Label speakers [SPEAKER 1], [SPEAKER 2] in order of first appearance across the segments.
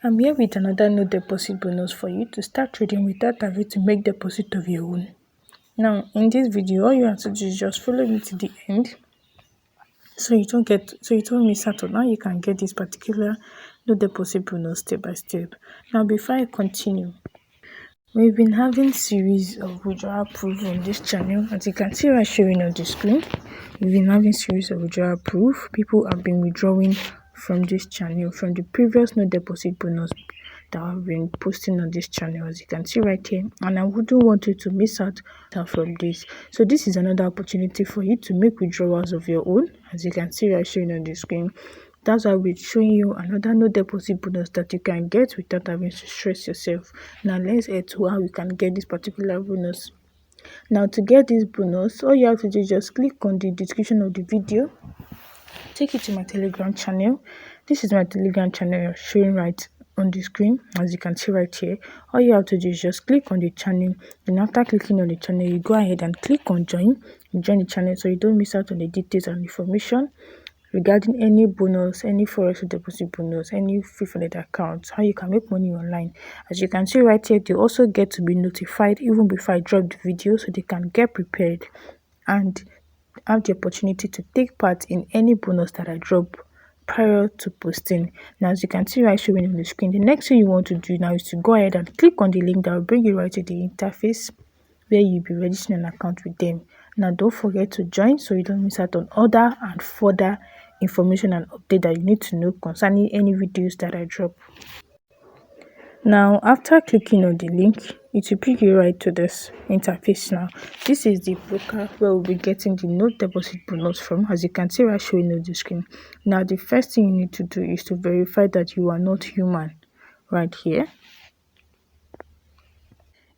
[SPEAKER 1] I'm here with another no deposit bonus for you to start trading without having to make deposit of your own. Now, in this video, all you have to do is just follow me to the end so you don't miss out on how you can get this particular no deposit bonus step by step. Now, before I continue, we've been having series of withdrawal proof on this channel. As you can see right showing on the screen, we've been having series of withdrawal proof. People have been withdrawing from this channel from the previous no deposit bonus that I've been posting on this channel, as you can see right here, and I wouldn't want you to miss out from this. So this is another opportunity for you to make withdrawals of your own, as you can see right showing on the screen. That's why we're showing you another no deposit bonus that you can get without having to stress yourself. Now let's head to how you can get this particular bonus. Now to get this bonus, all you have to do is just click on the description of the video, take you to my Telegram channel. This is my Telegram channel showing right on the screen, as you can see right here. All you have to do is just click on the channel, and after clicking on the channel, you go ahead and click on join the channel so you don't miss out on the details and information regarding any bonus, any Forex No Deposit bonus, any free funded accounts, how you can make money online. As you can see right here, they also get to be notified even before I drop the video, so they can get prepared and have the opportunity to take part in any bonus that I drop prior to posting. Now, as you can see right showing on the screen, the next thing you want to do now is to go ahead and click on the link that will bring you right to the interface where you'll be registering an account with them. Now, don't forget to join so you don't miss out on other and further information and update that you need to know concerning any videos that I drop. Now, after clicking on the link, it will bring you right to this interface. Now, this is the broker where we'll be getting the no deposit bonus from, as you can see right showing on the screen. Now, the first thing you need to do is to verify that you are not human right here.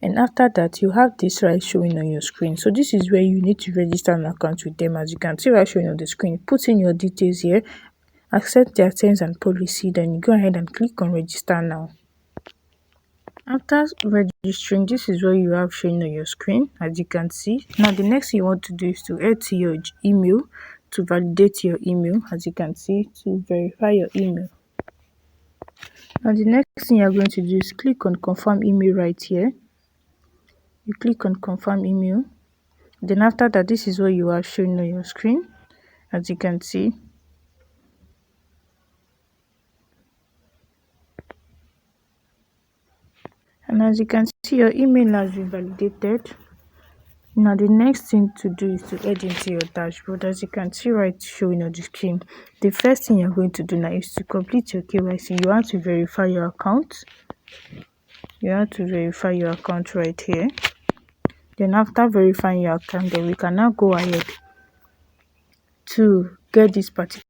[SPEAKER 1] And after that, you have this right showing on your screen. So this is where you need to register an account with them. As you can see right showing on the screen, put in your details here, accept their terms and policy, then you go ahead and click on register now. After registering, this is what you have showing on your screen, as you can see. Now the next thing you want to do is to head to your email to validate your email, as you can see, to verify your email. Now the next thing you're going to do is click on confirm email right here. You click on confirm email. Then after that, this is what you are showing on your screen, as you can see. And as you can see, your email has been validated. Now the next thing to do is to head into your dashboard, as you can see right showing on the screen. The first thing you're going to do now is to complete your KYC. You have to verify your account. You have to verify your account right here. Then after verifying your account, then we can now go ahead to get this particular.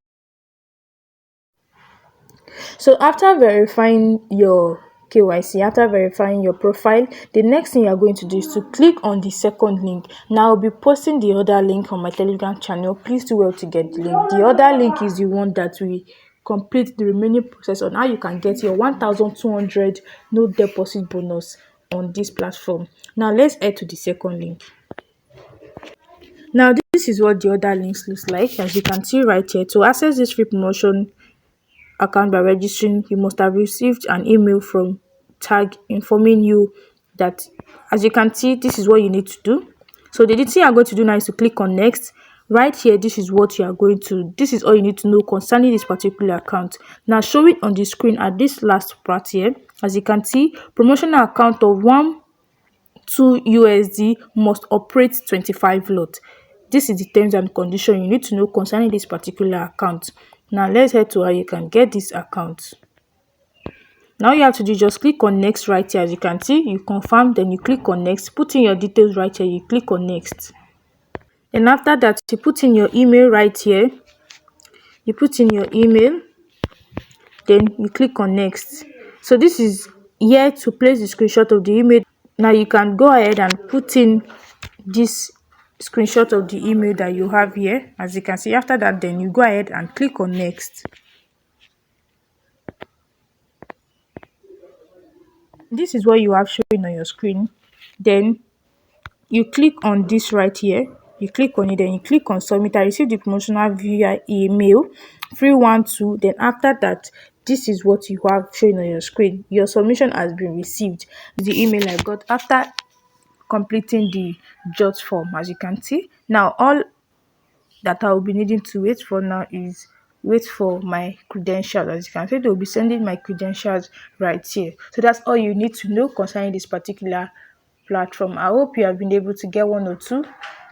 [SPEAKER 1] So after verifying your KYC, after verifying your profile, the next thing you are going to do is to click on the second link. Now I'll be posting the other link on my Telegram channel. Please do well to get the link. The other link is the one that we complete the remaining process on how you can get your 1,200 no deposit bonus on this platform. Now let's head to the second link. Now this is what the other links looks like, as you can see right here. To access this free promotion account by registering, you must have received an email from Tag informing you that, as you can see, this is what you need to do. So the thing you're going to do now is to click on next. Right here, this is what you are going to, this is all you need to know concerning this particular account. Now showing on the screen at this last part here, as you can see, promotional account of 2 USD must operate 25 lot. This is the terms and conditions you need to know concerning this particular account. Now let's head to how you can get this account. Now you have to do just click on next right here. As you can see, you confirm, then you click on next, put in your details right here, you click on next. And after that, you put in your email right here. You put in your email, then you click on next. So this is here to place the screenshot of the email. Now you can go ahead and put in this screenshot of the email that you have here, as you can see. After that, then you go ahead and click on next. This is what you have showing on your screen. Then you click on this right here, you click on it, then you click on submit. I received the promotional via email 312. Then after that, this is what you have showing on your screen. Your submission has been received. The email I got after completing the jot form. As you can see now, all that I will be needing to wait for now is wait for my credentials. As you can see, they will be sending my credentials right here. So that's all you need to know concerning this particular platform. I hope you have been able to get one or two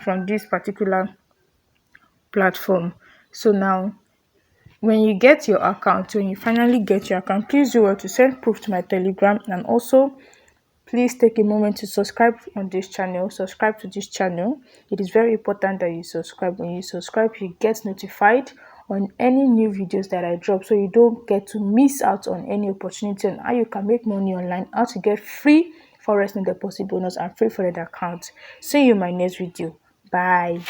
[SPEAKER 1] from this particular platform. So now, when you get your account, when you finally get your account, please do well to send proof to my Telegram, and also please take a moment to subscribe on this channel. Subscribe to this channel. It is very important that you subscribe. When you subscribe, you get notified on any new videos that I drop, so you don't get to miss out on any opportunity on how you can make money online, how to get free Forex No Deposit Bonus and free forex account. See you in my next video. Bye.